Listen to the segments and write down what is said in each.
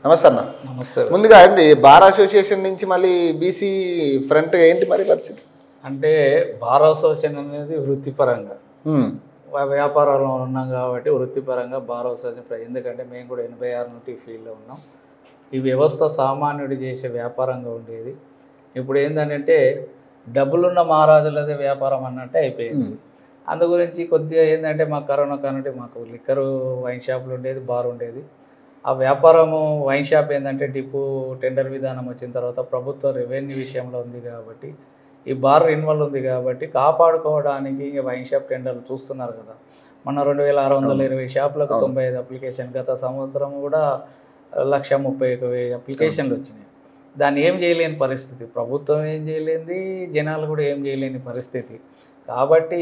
నమస్తే అన్న. నమస్తే. ముందుగా ఏంది బార్ అసోసియేషన్ నుంచి మళ్ళీ బీసీ ఫ్రంట్ ఏంటి మరి పరిస్థితి? అంటే బార్ అసోసియేషన్ అనేది వృత్తిపరంగా వ్యాపారంలో ఉన్నాం కాబట్టి వృత్తిపరంగా బార్ అసోసియేషన్, ఎందుకంటే మేము కూడా 86 నుండి ఫీల్డ్లో ఉన్నాం. ఈ వ్యవస్థ సామాన్యుడు చేసే వ్యాపారంగా ఉండేది. ఇప్పుడు ఏంటంటే డబ్బులున్న మహారాజులదే వ్యాపారం అన్నట్టే అయిపోయింది. అందు గురించి కొద్దిగా ఏంటంటే మాకు కరోనా కానుంటే మాకు లిక్కరు వైన్ షాపులు ఉండేది, బార్ ఉండేది. ఆ వ్యాపారము వైన్ షాప్ ఏంటంటే డిపో టెండర్ విధానం వచ్చిన తర్వాత ప్రభుత్వ రెవెన్యూ విషయంలో ఉంది కాబట్టి ఈ బార్ ఇన్వాల్వ్ ఉంది కాబట్టి కాపాడుకోవడానికి ఇక వైన్ షాప్ టెండర్లు చూస్తున్నారు కదా. మొన్న 2620 షాపులకు 95 అప్లికేషన్, గత సంవత్సరం కూడా 131,000 అప్లికేషన్లు వచ్చినాయి. దాన్ని ఏం చేయలేని పరిస్థితి, ప్రభుత్వం ఏం చేయలేనిది, జనాలు కూడా ఏం చేయలేని పరిస్థితి. కాబట్టి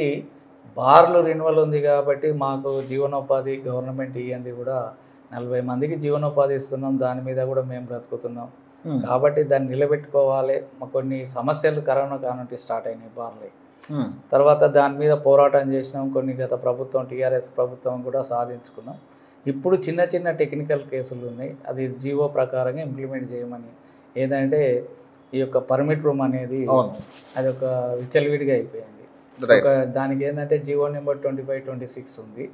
బార్లు రెన్యువల్ ఉంది కాబట్టి మాకు జీవనోపాధి గవర్నమెంట్ ఇవ్వండి కూడా 40 మందికి జీవనోపాధి ఇస్తున్నాం, దాని మీద కూడా మేము బ్రతుకుతున్నాం. కాబట్టి దాన్ని నిలబెట్టుకోవాలి. కొన్ని సమస్యలు కరోనా కానుంటి స్టార్ట్ అయినాయి బార్లే. తర్వాత దాని మీద పోరాటం చేసినాం. కొన్ని గత ప్రభుత్వం టీఆర్ఎస్ ప్రభుత్వం కూడా సాధించుకున్నాం. ఇప్పుడు చిన్న చిన్న టెక్నికల్ కేసులు ఉన్నాయి, అది జీవో ప్రకారంగా ఇంప్లిమెంట్ చేయమని. ఏదంటే ఈ యొక్క పర్మిట్ రూమ్ అనేది అది ఒక విచ్చలవిడిగా అయిపోయింది. ఒక దానికి ఏంటంటే జీవో నెంబర్ 2526 ఉంది,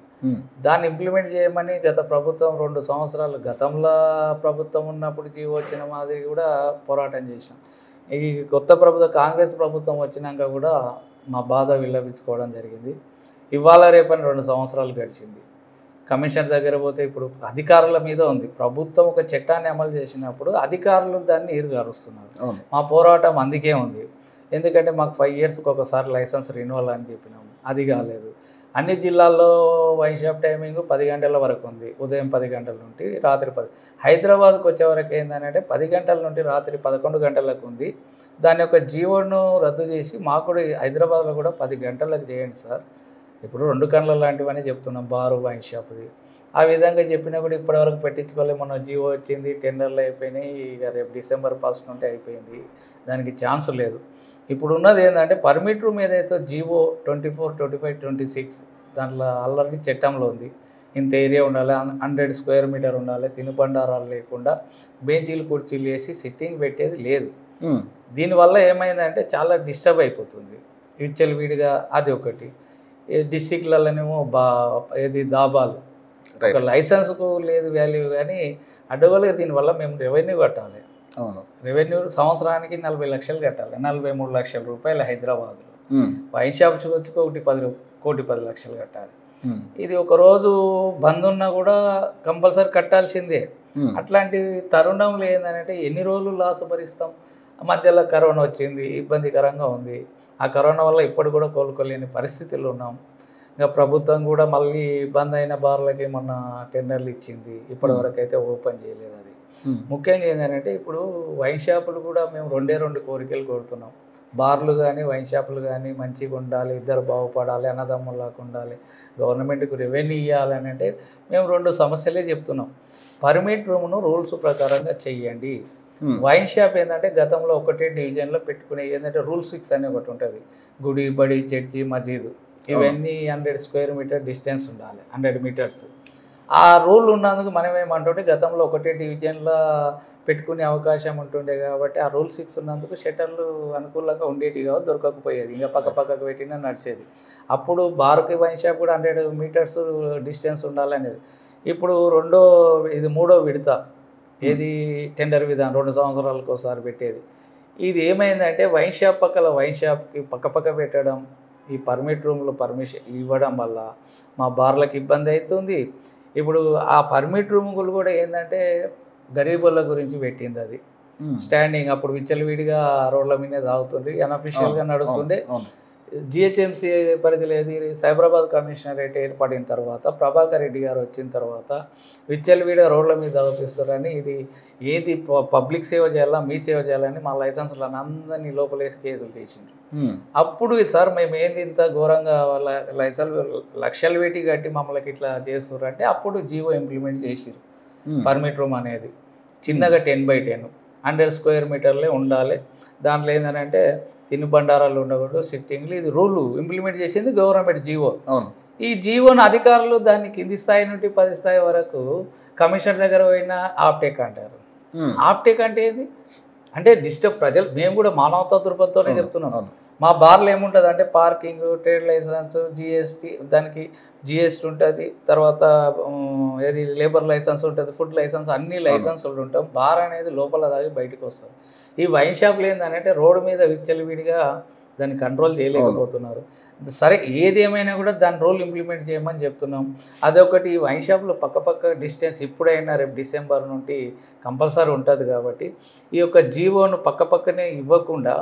దాన్ని ఇంప్లిమెంట్ చేయమని గత ప్రభుత్వం 2 సంవత్సరాలు గతంలో ప్రభుత్వం ఉన్నప్పుడు జీవో వచ్చిన మాదిరి కూడా పోరాటం చేసాం. ఈ కొత్త ప్రభుత్వం కాంగ్రెస్ ప్రభుత్వం వచ్చినాక కూడా మా బాధ విల్లపించుకోవడం జరిగింది. ఇవాళ రేపని 2 సంవత్సరాలు గడిచింది. కమిషనర్ దగ్గర పోతే ఇప్పుడు అధికారుల మీద ఉంది. ప్రభుత్వం ఒక చట్టాన్ని అమలు చేసినప్పుడు అధికారులు దాన్ని ఈరుగారుస్తున్నారు. మా పోరాటం అందుకే ఉంది. ఎందుకంటే మాకు 5 ఇయర్స్కి ఒకసారి లైసెన్స్ రెన్యువల్ అని చెప్పినాము, అది కాలేదు. అన్ని జిల్లాల్లో వైన్ షాప్ టైమింగ్ 10 గంటల వరకు ఉంది, ఉదయం 10 గంటల నుండి రాత్రి 10. హైదరాబాద్కి వచ్చేవరకు ఏంటంటే 10 గంటల నుండి రాత్రి 11 గంటలకు ఉంది. దాని యొక్క జీవోను రద్దు చేసి మాకు కూడా హైదరాబాద్లో కూడా 10 గంటలకు చేయండి సార్. ఇప్పుడు 2 గంటల లాంటివని చెప్తున్నాం బారు వైన్ షాప్ది. ఆ విధంగా చెప్పినా కూడా ఇప్పటివరకు పెట్టించుకోలేదు. మొన్న జీవో వచ్చింది, టెండర్లు అయిపోయినాయి. ఇక రేపు డిసెంబర్ 1 నుండి అయిపోయింది, దానికి ఛాన్స్ లేదు. ఇప్పుడు ఉన్నది ఏంటంటే పర్మిట్ రూమ్ ఏదైతే జీవో 24, 25, 26 దాంట్లో ఆల్రెడీ చట్టంలో ఉంది. ఇంత ఏరియా ఉండాలి, 100 స్క్వేర్ మీటర్ ఉండాలి, తినుబండారాలు లేకుండా బెంచీలు కుర్చీలు వేసి సిట్టింగ్ పెట్టేది లేదు. దీనివల్ల ఏమైందంటే చాలా డిస్టర్బ్ అయిపోతుంది విచ్చలవిడిగా. అది ఒకటి. డిస్టిక్లలోనేమో ఏది దాబాలు, ఒక లైసెన్స్కు లేదు వాల్యూ, కానీ అడ్డగోలుగా దీనివల్ల మేము రెవెన్యూ కట్టాలి. రెవెన్యూ సంవత్సరానికి 40 లక్షలు కట్టాలి, 43 లక్షల రూపాయలు హైదరాబాద్లో. వైన్ షాప్స్ వచ్చి 1,10,00,000 కట్టాలి. ఇది ఒకరోజు బంద్ ఉన్నా కూడా కంపల్సరీ కట్టాల్సిందే. అట్లాంటి తరుణంలో ఏంటంటే ఎన్ని రోజులు లాస్ భరిస్తాం. మధ్యలో కరోనా వచ్చింది, ఇబ్బందికరంగా ఉంది. ఆ కరోనా వల్ల ఇప్పుడు కూడా కోలుకోలేని పరిస్థితుల్లో ఉన్నాం. ఇంకా ప్రభుత్వం కూడా మళ్ళీ బంద్ అయిన బార్లకి మొన్న టెండర్లు ఇచ్చింది, ఇప్పటివరకు అయితే ఓపెన్ చేయలేదు. అది ముఖ్యంగా ఏంటంటే ఇప్పుడు వైన్ షాపులు కూడా మేము 2 కోరికలు కోరుతున్నాం. బార్లు కానీ వైన్ షాపులు కానీ మంచిగా ఉండాలి, ఇద్దరు బాగుపడాలి, అన్నదమ్ములాగా ఉండాలి, గవర్నమెంట్కి రెవెన్యూ ఇవ్వాలని. అంటే మేము 2 సమస్యలే చెప్తున్నాం. పర్మిట్ రూమ్ను రూల్స్ ప్రకారంగా చెయ్యండి. వైన్ షాప్ ఏంటంటే గతంలో ఒకటే డివిజన్లో పెట్టుకునే ఏంటంటే రూల్ 6 అని ఒకటి ఉంటుంది. గుడి, బడి, చర్చి, మసీదు ఇవన్నీ 100 స్క్వేర్ మీటర్ డిస్టెన్స్ ఉండాలి, 100 మీటర్స్. ఆ రూల్ ఉన్నందుకు మనం ఏమంటుంటే గతంలో ఒకటే డివిజన్లో పెట్టుకునే అవకాశం ఉంటుండే కాబట్టి ఆ రూల్ 6 ఉన్నందుకు షట్టర్లు అనుకూలంగా ఉండేటివి కావు, దొరకకపోయేది. ఇంకా పక్కకు పెట్టినా నడిచేది. అప్పుడు బార్కి వైన్ షాప్ కూడా 100 మీటర్స్ డిస్టెన్స్ ఉండాలనేది. ఇప్పుడు ఇది 3వ విడత ఏది టెండర్ విధానం 2 సంవత్సరాలకు ఒకసారి పెట్టేది. ఇది ఏమైందంటే వైన్ షాప్ పక్కల వైన్ షాప్కి పక్క పెట్టడం, ఈ పర్మిట్ రూమ్లో పర్మిషన్ ఇవ్వడం వల్ల మా బార్లకు ఇబ్బంది అవుతుంది. ఇప్పుడు ఆ పర్మిట్ రూములు కూడా ఏంటంటే గరీబుల గురించి పెట్టింది. అది స్టాండింగ్ అప్పుడు విచ్చలవిడిగా రోడ్ల మీద తాగుతుంది, అన్అఫిషియల్గా నడుస్తుండే. జిహెచ్ఎంసీ పరిధిలో ఏది సైబరాబాద్ కమిషనరేట్ ఏర్పడిన తర్వాత ప్రభాకర్ రెడ్డి గారు వచ్చిన తర్వాత విచ్చలవిడిగా రోడ్ల మీద తాగిపిస్తారని, ఇది ఏది పబ్లిక్ సేవ చేయాలా మీ సేవ చేయాలని మా లైసెన్సులను అందరినీ లోపలేసి కేసులు తీసిండ్రు. అప్పుడు సార్ మేము ఏంది ఇంత ఘోరంగా లక్షలు పెట్టి కట్టి మమ్మల్ని ఇట్లా చేస్తున్నారు అంటే అప్పుడు జీవో ఇంప్లిమెంట్ చేసిరు. పర్మిట్ రూమ్ అనేది చిన్నగా 10x10 100 స్క్వేర్ మీటర్లే ఉండాలి. దాంట్లో ఏంటంటే తినుబండారాలు ఉండకూడదు, సిట్టింగ్లు. ఇది రూల్ ఇంప్లిమెంట్ చేసింది గవర్నమెంట్ జీవో. ఈ జీవోను అధికారులు దాన్ని కింది స్థాయి నుండి 10 స్థాయి వరకు కమిషనర్ దగ్గర పోయినా ఆప్టేక్ అంటారు. ఆప్టేక్ అంటే ఏంది అంటే డిస్టర్బ్ ప్రజలు. మేము కూడా మానవతా దృక్పథంతోనే చెప్తున్నాం. మా బార్లో ఏముంటుంది అంటే పార్కింగ్, ట్రేడ్ లైసెన్స్, జిఎస్టీ, దానికి జిఎస్టీ ఉంటుంది, తర్వాత ఏది లేబర్ లైసెన్స్ ఉంటుంది, ఫుడ్ లైసెన్స్, అన్ని లైసెన్సులు ఉంటాం. బార్ అనేది లోపల దాగి బయటకు వస్తుంది. ఈ వైన్ షాప్లు ఏంటంటే రోడ్డు మీద విచ్చలవిడిగా దాన్ని కంట్రోల్ చేయలేకపోతున్నారు. సరే ఏదేమైనా కూడా దాని రూల్ ఇంప్లిమెంట్ చేయమని చెప్తున్నాం. అదొకటి. వైన్ షాప్లో పక్కపక్క డిస్టెన్స్ ఇప్పుడైనా రేపు డిసెంబర్ నుండి కంపల్సరీ ఉంటుంది కాబట్టి ఈ యొక్క జీవోను పక్కపక్కనే ఇవ్వకుండా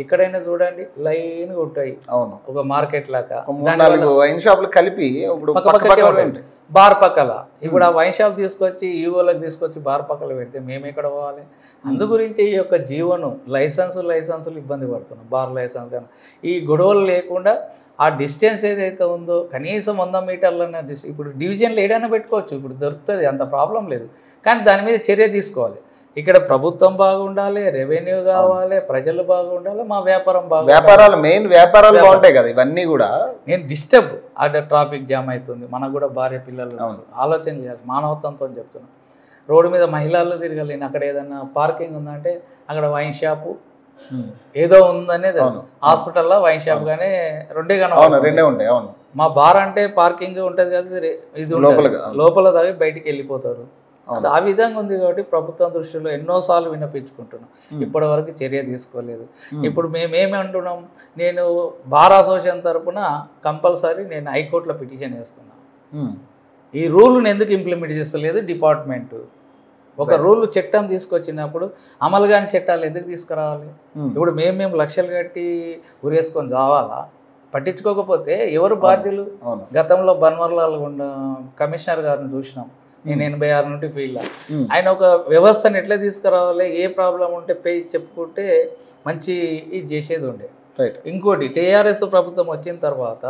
ఎక్కడైనా చూడండి లైన్గా ఉంటాయి. అవును, ఒక మార్కెట్ లాగా వైన్ షాప్లు కలిపి పక్కపక్క బార్ పక్కల. ఇప్పుడు ఆ వైన్ షాప్ తీసుకొచ్చి ఈవోలకు తీసుకొచ్చి బార్ పక్కల పెడితే మేము ఎక్కడ పోవాలి? అందు గురించి ఈ యొక్క జీవోను లైసెన్సులు ఇబ్బంది పడుతున్నాం. బార్ లైసెన్స్ కానీ ఈ గొడవలు లేకుండా ఆ డిస్టెన్స్ ఏదైతే ఉందో కనీసం 100 మీటర్లన్న ఇప్పుడు డివిజన్లు ఏదైనా పెట్టుకోవచ్చు, ఇప్పుడు దొరుకుతుంది, అంత ప్రాబ్లం లేదు. కానీ దాని మీద చర్య తీసుకోవాలి. ఇక్కడ ప్రభుత్వం బాగుండాలి, రెవెన్యూ కావాలి, ప్రజలు బాగుండాలి, మా వ్యాపారం వ్యాపారాలు మెయిన్ వ్యాపారాలు బాగుంటాయి కదా. ఇవన్నీ కూడా నేను డిస్టర్బ్ అక్కడ ట్రాఫిక్ జామ్ అవుతుంది, మనకు కూడా భార్య పిల్లలు ఆలోచన చేయాలి. మానవత్వంతో చెప్తున్నాను. రోడ్డు మీద మహిళలు తిరగలేను. అక్కడ ఏదన్నా పార్కింగ్ ఉందంటే అక్కడ వైన్ షాపు ఏదో ఉందనేది, హాస్పిటల్లో వైన్ షాప్ కానీ రెండే ఉంటాయి. అవును, మా బార్ అంటే పార్కింగ్ ఉంటుంది కదా, ఇది లోపల దాగి బయటికి వెళ్ళిపోతారు. అది ఆ విధంగా ఉంది కాబట్టి ప్రభుత్వం దృష్టిలో ఎన్నోసార్లు విన్నపించుకుంటున్నాం, ఇప్పటి వరకు చర్య తీసుకోలేదు. ఇప్పుడు మేమేమి అంటున్నాం, నేను బార్ అసోసియేషన్ తరఫున కంపల్సరీ నేను హైకోర్టులో పిటిషన్ వేస్తున్నాను. ఈ రూల్ని ఎందుకు ఇంప్లిమెంట్ చేస్తలేదు డిపార్ట్మెంటు? ఒక రూల్ చట్టం తీసుకొచ్చినప్పుడు అమలు కాని చట్టాలు ఎందుకు తీసుకురావాలి? ఇప్పుడు మేము లక్షలు కట్టి ఉరేసుకొని రావాలా? పట్టించుకోకపోతే ఎవరు బాధ్యులు? గతంలో బన్వర్లాల్ కమిషనర్ గారిని చూసినాం. నేను 86 నుండి ఫీల్డ్. ఆయన ఒక వ్యవస్థను ఎట్లా తీసుకురావాలి, ఏ ప్రాబ్లం ఉంటే చెప్పుకుంటే మంచి ఇది చేసేది ఉండే. ఇంకోటి టీఆర్ఎస్ ప్రభుత్వం వచ్చిన తర్వాత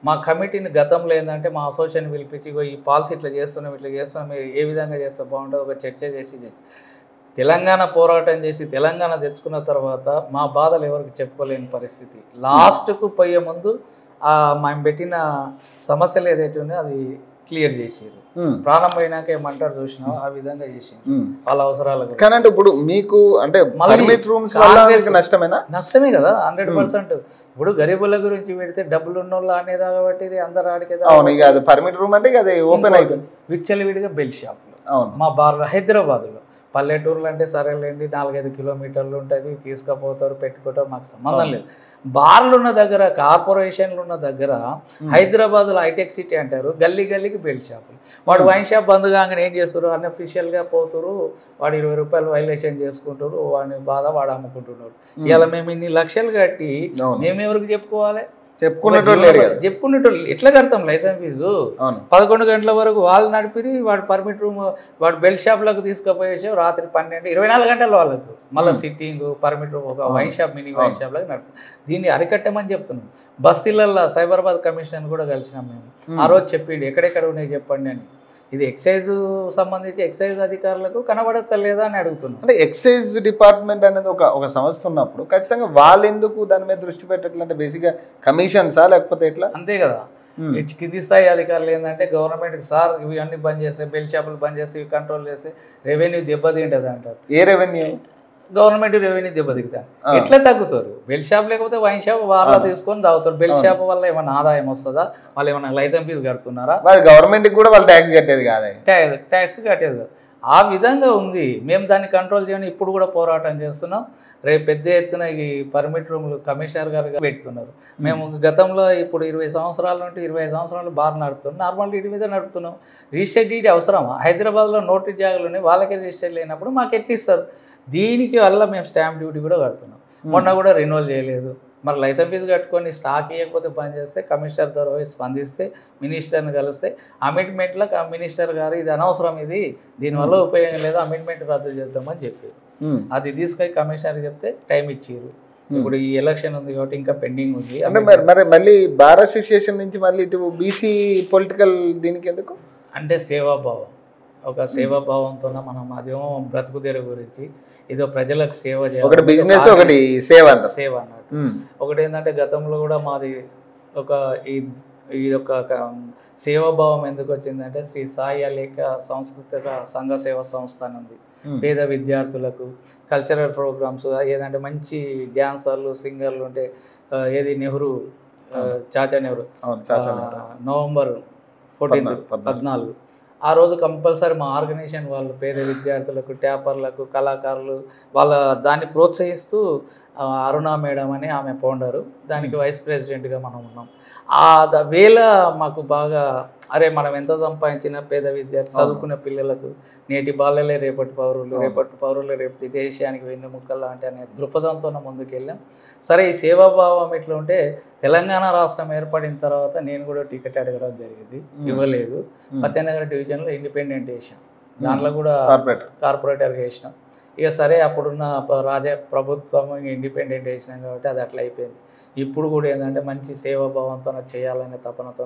మా కమిటీని గతంలో ఏంటంటే మా అసోసియేషన్ పిలిపించి ఈ పాలసీ ఇట్లా చేస్తున్నాం మీరు ఏ విధంగా చేస్తే బాగుంటుందో ఒక చర్చ చేసి తెలంగాణ పోరాటం చేసి తెలంగాణ తెచ్చుకున్న తర్వాత మా బాధలు ఎవరికి చెప్పుకోలేని పరిస్థితి. లాస్ట్కు పోయే ముందు మేము పెట్టిన సమస్యలు ఏదైతే ఉన్నాయో అది క్లియర్ చేసారు. ప్రాణం పోయినాక ఏమంటారు చూసినా ఆ విధంగా చేసింది వాళ్ళ అవసరాలకు. కానీ ఇప్పుడు మీకు అంటే నష్టమే కదా 100%. ఇప్పుడు గరీబుల గురించి పెడితే డబ్బులు ఉన్నోళ్ళు అనేది కాబట్టి అందరు ఆడికే పర్మిట్ రూమ్ అంటే ఓపెన్ అయిపోయింది. విచ్చలవిడిగా బెల్ షాప్లు మా బార్ హైదరాబాద్లో. పల్లెటూర్లు అంటే సరేలేండి 4-5 కిలోమీటర్లు ఉంటుంది, తీసుకుపోతారు, పెట్టుకుంటారు, మాకు సంబంధం లేదు. బార్లు ఉన్న దగ్గర, కార్పొరేషన్లు ఉన్న దగ్గర, హైదరాబాద్లో హైటెక్ సిటీ అంటారు, గల్లీకి బెల్ట్ షాపులు. వాడు వైన్ షాప్ బంద్ కాగానే ఏం చేస్తారు, అన్అఫీషియల్గా పోతారు, వాడు 20 రూపాయలు వైలేషన్ చేసుకుంటారు, వాడిని బాధ వాడు అమ్ముకుంటున్నారు. ఇలా మేము ఇన్ని లక్షలు కట్టి మేమెవరికి చెప్పుకోవాలి? చెప్పుకునేటోళ్ళు ఎట్లా కడతాం లైసెన్స్ ఫీజు? 11 గంటల వరకు వాళ్ళు నడిపిరి, వాడు పర్మిట్ రూమ్ వాడు బెల్ట్ షాప్లకు తీసుకుపోయేసావు రాత్రి 12, 24 గంటల వాళ్ళకు మళ్ళీ సిట్టింగ్ పర్మిట్ రూమ్ ఒక wine shop mini wine shop లాగా నడుపు. దీన్ని అరికట్టమని చెప్తున్నాం. బస్తీలల్లో సైబరాబాద్ కమిషన్ కూడా కలిసినాం మేము. ఆ రోజు చెప్పిండు ఎక్కడెక్కడ ఉన్నాయి చెప్పండి అని. ఇది ఎక్సైజ్ సంబంధించి ఎక్సైజ్ అధికారులకు కనబడతలేదా అని అడుగుతున్నాం. అంటే ఎక్సైజ్ డిపార్ట్మెంట్ అనేది ఒక సంస్థ ఉన్నప్పుడు ఖచ్చితంగా వాళ్ళు ఎందుకు దాని మీద దృష్టి పెట్టట్లంటే బేసిక్గా కమిషన్సా లేకపోతే ఎట్లా? అంతే కదా. కింది స్థాయి అధికారులు ఏంటంటే గవర్నమెంట్కి సార్ ఇవి అన్ని బంద్ చేస్తే, బెల్ షాపులు బంద్ చేస్తే, ఇవి కంట్రోల్ చేస్తే రెవెన్యూ దెబ్బతింటుంది అంటారు. ఏ రెవెన్యూ? గవర్నమెంట్ రెవెన్యూ దెబ్బతింటారు. ఎట్లా తగ్గుతారు? బెల్ షాప్ లేకపోతే వైన్ షాప్ వాళ్ళ తీసుకొని తాగుతారు. బెల్ షాప్ వల్ల ఏమైనా ఆదాయం వస్తుందా? వాళ్ళు ఏమైనా లైసెన్స్ ఫీజు కడుతున్నారా? గవర్నమెంట్కి కూడా వాళ్ళు ట్యాక్స్ కట్టేది కాదు, ట్యాక్స్ కట్టేది కాదు. ఆ విధంగా ఉంది. మేము దాన్ని కంట్రోల్ చేయని ఇప్పుడు కూడా పోరాటం చేస్తున్నాం. రేపు పెద్ద ఎత్తున ఈ పర్మిట్ రూమ్లు కమిషనర్ గారు పెడుతున్నారు. మేము గతంలో ఇప్పుడు 20 సంవత్సరాల నుండి 25 సంవత్సరాలు బార్ నడుపుతున్నాం. నార్మల్ డీడీ మీద నడుపుతున్నాం. రిజిస్టర్ డీడీ అవసరమా? హైదరాబాద్లో నోటీస్ జాగాలు ఉన్నాయి, వాళ్ళకే రిజిస్టర్ లేనప్పుడు మాకు ఎట్లా ఇస్తారు? దీనికి వల్ల మేము స్టాంప్ డ్యూటీ కూడా కడుతున్నాం. మొన్న కూడా రెన్యువల్ చేయలేదు. మరి లైసెన్స్ ఫీజు కట్టుకొని స్టాక్ ఇవ్వకపోతే పని చేస్తే కమిషనర్ ద్వారా స్పందిస్తే మినిస్టర్ని కలిస్తే అమెండ్మెంట్లో మినిస్టర్ గారు ఇది అనవసరం, ఇది దీనివల్ల ఉపయోగం లేదు, అమెండ్మెంట్ రద్దు చేద్దామని చెప్పారు. అది తీసుకొని కమిషనర్ చెప్తే టైం ఇచ్చారు. ఇప్పుడు ఈ ఎలక్షన్ ఉంది కాబట్టి ఇంకా పెండింగ్ ఉంది. మరి మళ్ళీ బార్ అసోసియేషన్ నుంచి మళ్ళీ ఇటు బీసీ పొలిటికల్ దీనికి ఎందుకు అంటే సేవాభావం, ఒక సేవాభావంతో మనం అదేమో బ్రతుకు తెరువు గురించి ఏదో ప్రజలకు సేవ చేయాలి, ఒకటి బిజినెస్ ఒకటి సేవ సేవ అన్నట్టు. ఒకటి ఏంటంటే గతంలో కూడా మాది ఒక ఈ ఈ యొక్క సేవాభావం ఎందుకు వచ్చిందంటే శ్రీ సాయి అలేఖ సాంస్కృతిక సంఘ సేవా సంస్థ అని ఉంది. పేద విద్యార్థులకు కల్చరల్ ప్రోగ్రామ్స్, ఏదంటే మంచి డ్యాన్సర్లు సింగర్లు ఉంటే ఏది నెహ్రూ చాచా నెహ్రూ నవంబర్ 14 ఆ రోజు కంపల్సరీ మా ఆర్గనైజేషన్ వాళ్ళు పేద విద్యార్థులకు ట్యాపర్లకు కళాకారులు వాళ్ళ దాన్ని ప్రోత్సహిస్తూ అరుణ మేడం అని ఆమె ఫౌండరు, దానికి వైస్ ప్రెసిడెంట్గా మనం ఉన్నాం. వేళ మాకు బాగా అరే మనం ఎంత సంపాదించినా పేద విద్యార్థి చదువుకునే పిల్లలకు నేటి బాలలే రేపటి పౌరులు రేపటి దేశానికి వెన్నెముక్కలు లాంటి అనే దృక్పథంతో ముందుకెళ్ళాం. సరే ఈ సేవాభావం ఎట్లా ఉంటే తెలంగాణ రాష్ట్రం ఏర్పడిన తర్వాత నేను కూడా టికెట్ అడగడం జరిగింది, ఇవ్వలేదు. ఫతేనగర్ డివిజన్లో ఇండిపెండెంట్ వేసాం, దాంట్లో కూడా కార్పొరేటర్గా వేసినాం. ఇక సరే అప్పుడున్న ప్రభుత్వం ఇండిపెండెంట్ వేసినాం కాబట్టి అది అట్లా అయిపోయింది. ఇప్పుడు కూడా ఏంటంటే మంచి సేవాభావంతో చేయాలనే తపనతో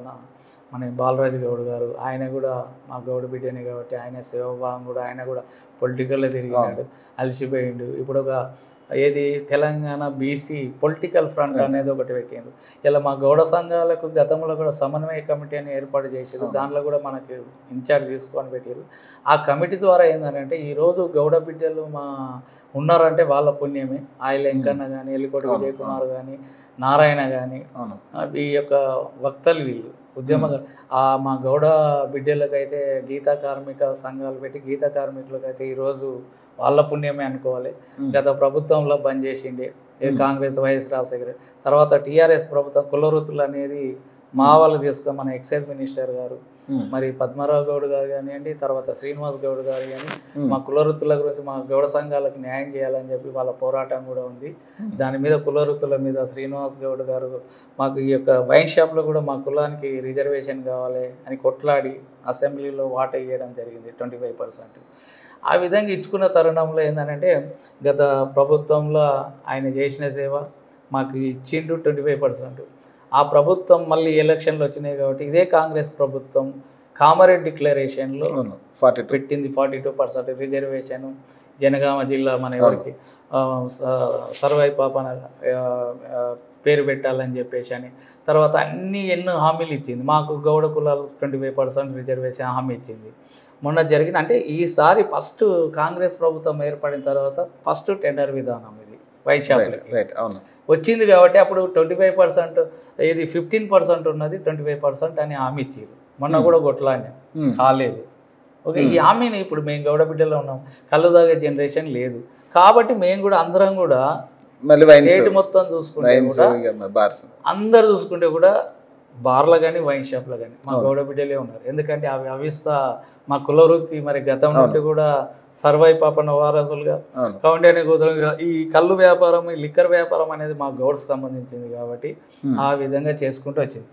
మన బాలరాజు గౌడ్ గారు, ఆయన కూడా మా గౌడ్ బిడ్డనే కాబట్టి ఆయన సేవాభావం కూడా, ఆయన కూడా పొలిటికల్లో తిరిగినాడు, అలసిపోయిండు. ఇప్పుడు ఒక ఏది తెలంగాణ బీసీ పొలిటికల్ ఫ్రంట్ అనేది ఒకటి పెట్టిండు. ఇలా మా గౌడ సంఘాలకు గతంలో కూడా సమన్వయ కమిటీ అని ఏర్పాటు చేసారు, దాంట్లో కూడా మనకి ఇన్ఛార్జ్ తీసుకొని పెట్టారు. ఆ కమిటీ ద్వారా ఏంటంటే ఈరోజు గౌడ బిడ్డలు మా ఉన్నారంటే వాళ్ళ పుణ్యమే. ఆయన వెంకన్న కానీ, ఎల్లికోటి విజయ్ కుమార్ కానీ, నారాయణ కానీ, ఈ యొక్క వక్తలు వీళ్ళు మా గౌడ బిడ్డలకైతే గీతా కార్మిక సంఘాలు పెట్టి గీతా కార్మికులకైతే ఈరోజు వాళ్ళ పుణ్యమే అనుకోవాలి. గత ప్రభుత్వంలో బంద్ చేసిండే కాంగ్రెస్ వైఎస్ రాజశేఖర్, తర్వాత టీఆర్ఎస్ ప్రభుత్వం కుల వృత్తులు అనేది మా వాళ్ళు తీసుకొని మన ఎక్సైజ్ మినిస్టర్ గారు మరి పద్మారావు గౌడ్ గారు కానివ్వండి, తర్వాత శ్రీనివాస్ గౌడ్ గారు కానీ మా కుల వృత్తుల గురించి మా గౌడ సంఘాలకు న్యాయం చేయాలని చెప్పి వాళ్ళ పోరాటం కూడా ఉంది. దాని మీద కుల వృత్తుల మీద శ్రీనివాస్ గౌడ్ గారు మాకు ఈ యొక్క వైన్ షాప్లో కూడా మా కులానికి రిజర్వేషన్ కావాలి అని కొట్లాడి అసెంబ్లీలో వాటా ఇవ్వడం జరిగింది 25%. ఆ విధంగా ఇచ్చుకున్న తరుణంలో ఏంటంటే గత ప్రభుత్వంలో ఆయన చేసిన సేవ మాకు ఇచ్చిండు 25%. ఆ ప్రభుత్వం మళ్ళీ ఎలక్షన్లు వచ్చినాయి కాబట్టి ఇదే కాంగ్రెస్ ప్రభుత్వం కామారెడ్డి డిక్లరేషన్లో పెట్టింది 42% రిజర్వేషన్. జనగామ జిల్లా మన ఎవరికి సర్వై పాపన పేరు పెట్టాలని చెప్పేసి అని, తర్వాత ఎన్నో హామీలు ఇచ్చింది. మాకు గౌడ కులాలు 25% రిజర్వేషన్ హామీ ఇచ్చింది. మొన్న జరిగిన అంటే ఈసారి ఫస్ట్ కాంగ్రెస్ ప్రభుత్వం ఏర్పడిన తర్వాత ఫస్ట్ టెండర్ విధానం ఇది వైన్ షాపులకి వచ్చింది కాబట్టి అప్పుడు 25% ఇది 15% ఉన్నది 25% అని హామీ ఇచ్చారు. మొన్న కూడా కొట్లాడినాం, కాలేదు. ఓకే, ఈ హామీని ఇప్పుడు మేము గౌడ బిడ్డలో ఉన్నాం, కళ్ళు తాగే జనరేషన్ లేదు కాబట్టి మేము కూడా అందరం కూడా స్టేట్ మొత్తం చూసుకుంటే కూడా అందరు చూసుకుంటే కూడా బార్లో కానీ వైన్ షాప్లో కానీ మా గౌడ బిడ్డలే ఉన్నారు. ఎందుకంటే అవి అవిస్త మా కుల వృత్తి మరి గతం నుండి కూడా సర్వై పాపన్న వారసులుగా కౌండేనే గోత్రంగా ఈ కళ్ళు వ్యాపారం, ఈ లిక్కర్ వ్యాపారం అనేది మా గౌడ్స్ సంబంధించింది కాబట్టి ఆ విధంగా చేసుకుంటూ వచ్చింది.